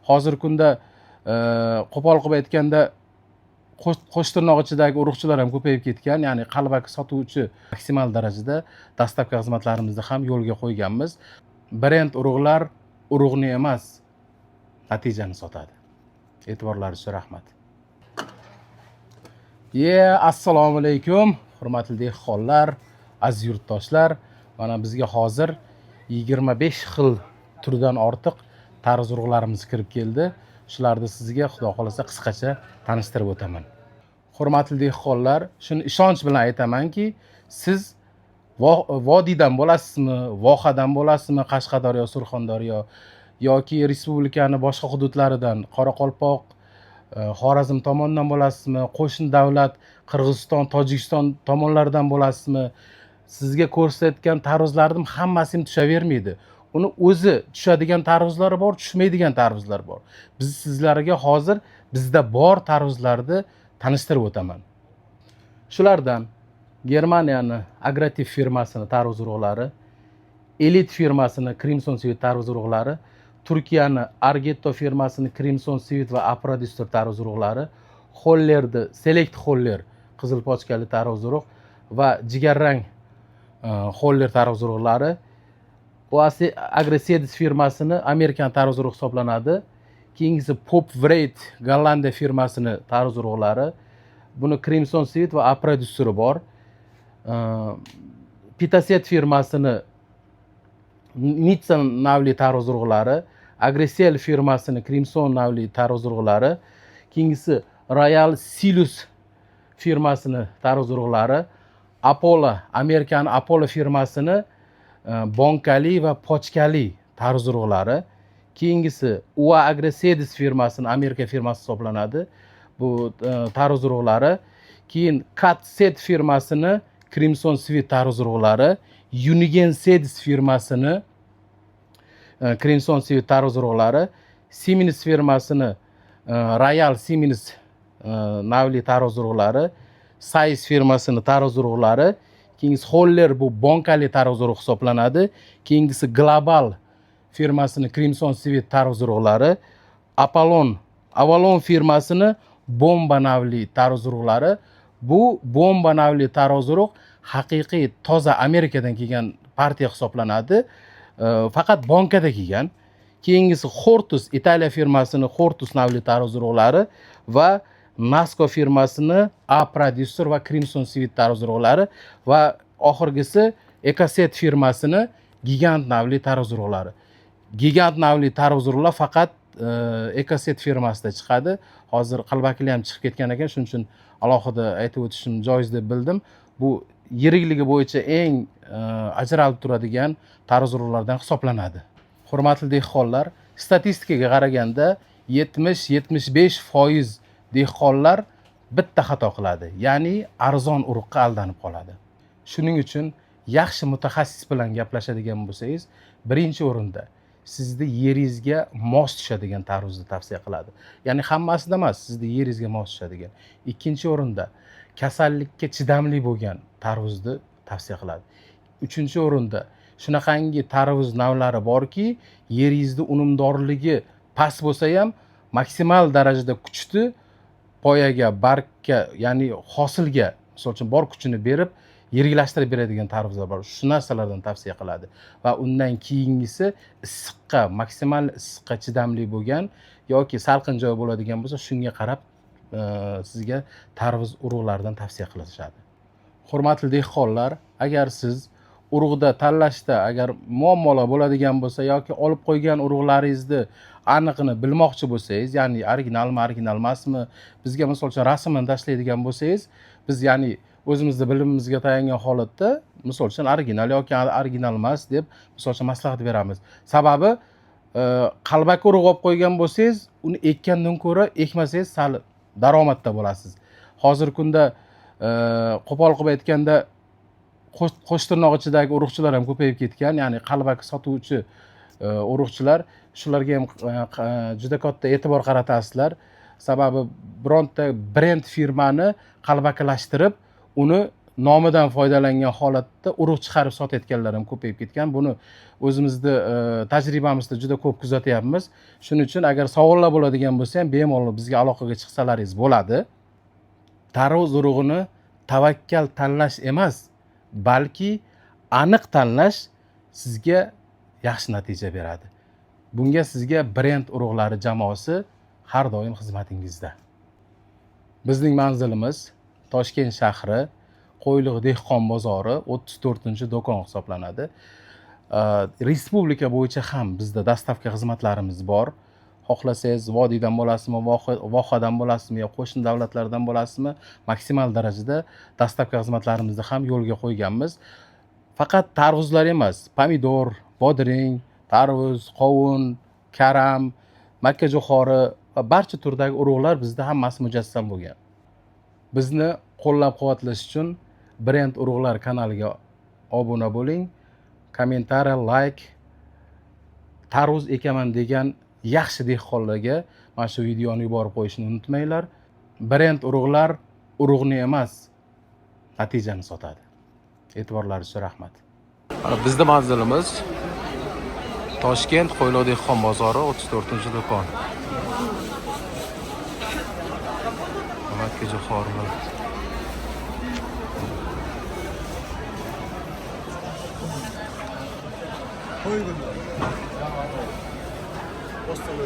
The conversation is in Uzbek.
hozirgi kunda qo'pol qilib aytganda qo'sh tirnoq ichidagi urug'chilar ham ko'payib ketgan, ya'ni qalbaki sotuvchi maksimal darajada dastlabki xizmatlarimizni ham yo'lga qo'yganmiz. Brend urug'lar urug'ni emas, natijani sotadi. E'tiborlaringiz uchun rahmat. Assalomu alaykum, hurmatli dehqonlar, aziz yurtdoshlar. Mana bizga hozir 25 xil turdan ortiq tarvuz urug'larimiz kirib keldi. Shularni sizga xudo xolasa qisqacha tanishtirib o'taman. Hurmatli dehqonlar, shuni ishonch bilan aytamanki, siz vodiydan bo'lasizmi, vohadan bo'lasizmi, Qashqadaryo, Surxondaryo yoki respublikani boshqa hududlaridan, Qoraqalpoq, Xorazm tomonidan bo'lasizmi, qo'shni davlat Qirg'iziston, Tojikiston tomonlaridan bo'lasizmi, sizga ko'rsatgan tarvuzlarning hammasi ham tushavermaydi. Uni o'zi tushadigan tarvuzlar bor, tushmaydigan tarvuzlar bor. Biz sizlarga hozir bizda bor tarvuzlarni tanishtirib o'taman. Shulardan Germaniyani Agrativ firmasini tarvuz urug'lari, Elit firmasini Crimson Sweet tarvuz urug'lari, Turkiyani Argetto firmasini Crimson Sweet va Aprodistor tarvuz urug'lari, Hollerni Select Holler qizil pochkali tarvuz urug' va jigarrang Holler tarvuz urug'lari, Oasi Agrosedis firmasini Amerikan tarvuz urug'i hisoblanadi. Keyingisi Pop Wright Gollandiya firmasini tarvuz urug'lari. Buni Crimson Sweet va Aprodistori bor. Pitaset firmasini Nitsan navli tarvuz urug'lari, Agresel firmasini Crimson navli tarvuz urug'lari, keyingisi Royal Silus firmasini tarvuz urug'lari, Apollo Amerikan Apollo firmasini bonkali va pochkali tarvuz urug'lari, keyingisi UA Agrosedis firmasini Amerika firmasi hisoblanadi. Bu tarvuz urug'lari, keyin Catset firmasini Crimson Sweet tarvuz urug'lari, Unigen Sedis firmasini Crimson Sweet tarvuz urug'lari, Siemens firmasini Royal Siemens navli tarvuz urug'lari, Sais firmasini tarvuz urug'lari, keyingisi Holler bu bonkali tarvuz urug' hisoblanadi. Keyingisi Global firmasini Crimson Sweet tarvuz urug'lari, Avalon firmasini Bomba navli tarvuz urug'lari. Bu Bomba navli tarvuz urug' haqiqiy toza Amerikadan kelgan partiya hisoblanadi. Faqat bonkada kelgan. Keyingisi Hortus Italiya firmasini Hortus navli tarvuz urug'lari va Nasco firmasini Aprodistor va Crimson Sweet tarvuz urug'lari va oxirgisi Ecoset firmasini Gigant navli tarvuz urug'lari. Gigant navli tarvuz urug'lar faqat Ecoset firmasida chiqadi. Hozir qalbakili ham chiqib ketgan ekan, shuning uchun alohida aytib o'tishim joiz deb bildim. Bu yirikligi bo'yicha eng ajralib turadigan tarvuz urug'lardan hisoblanadi. Hurmatli dehqonlar, statistikaga qaraganda 70-75% dehqonlar bitta xato qiladi, ya'ni arzon urug'ga aldanib qoladi. Shuning uchun yaxshi mutaxassis bilan gaplashadigan bo'lsangiz, birinchi o'rinda sizni yeringizga mos tushadigan tarvuzni tavsiya qiladi. Ya'ni hammasida emas, sizni yeringizga mos tushadigan. Ikkinchi o'rinda kasallikka chidamli bo'lgan tarvuzni tavsiya qiladi. Uchinchi o'rinda shunaqangi tarvuz navlari borki, yeringizda unumdorligi past bo'lsa ham maksimal darajada kuchni poyaga, bargga, ya'ni hosilga, misol uchun bor kuchini berib, yiriklashtirib beradigan tarvuzlar bor. Shu narsalardan tavsiya qiladi. Va undan keyingisi issiqqa, maksimal issiqqa chidamli bo'lgan yoki salqin joy bo'ladigan bo'lsa, shunga qarab sizga tarvuz urug'laridan tavsiya qilishadi. Hurmatli dehqonlar, agar siz urug'da tanlashda agar muammolar bo'ladigan bo'lsa yoki olib qo'ygan urug'laringizni aniqini bilmoqchi bo'lsangiz, ya'ni originalmi, original emasmi, bizga misol uchun rasmini tashlaydigan bo'lsangiz, biz ya'ni o'zimizni bilimimizga tayangan holatda misol uchun original yoki original emas deb misol uchun maslahat beramiz. Sababi qalbaki urug' olib qo'ygan bo'lsangiz, uni ekkandan ko'ra ekmasangiz sal daromadda bo'lasiz. Hozirgi kunda qo'pol qilib aytganda qo'sh tirnoq ichidagi urug'chilar ham ko'payib ketgan, ya'ni qalbaki sotuvchi urug'chilar, shularga ham juda katta e'tibor qaratasizlar. Sababi bironta brend firmani qalbakilashtirib, uni nomidan foydalangan holatda urug' chiqarib sotayotganlar ham ko'payib ketgan. Buni o'zimizni tajribamizda juda ko'p kuzatyapmiz. Shuning uchun agar savollar bo'ladigan bo'lsa ham bemalol bizga aloqaga chiqsalaringiz bo'ladi. Tarvuz urug'ini tavakkal tanlash emas, balki aniq tanlash sizga yaxshi natija beradi. Bunga sizga brend urug'lari jamoasi har doim xizmatingizda. Bizning manzilimiz Toshkent shahri, Qo'yliq dehqon bozori 34-do'kon hisoblanadi. Respublika bo'yicha ham bizda dastavka xizmatlarimiz bor. Xohlasangiz vodiydan bo'lasizmi, vohadan bo'lasizmi, yo qo'shni davlatlardan bo'lasizmi, maksimal darajada dastavka xizmatlarimizni ham yo'lga qo'yganmiz. Faqat tarvuzlar emas, pomidor, bodring, tarvuz, qovun, karam, makkajo'xori va barcha turdagi urug'lar bizda hammasi mujassam bo'lgan. Bizni qo'llab-quvvatlash uchun Brend urug'lar kanaliga obuna bo'ling, kommentariy, like, tarvuz ekaman degan yaxshi dehqonlarga mana shu videoni yuborib qo'yishni unutmanglar. Brend urug'lar urug'ni emas, natijani sotadi. E'tiborlaringiz uchun rahmat. Mana bizning manzilimiz Toshkent Qo'yliq dehqon bozori 34-do'kon. Makkajo'xorilar. Postaları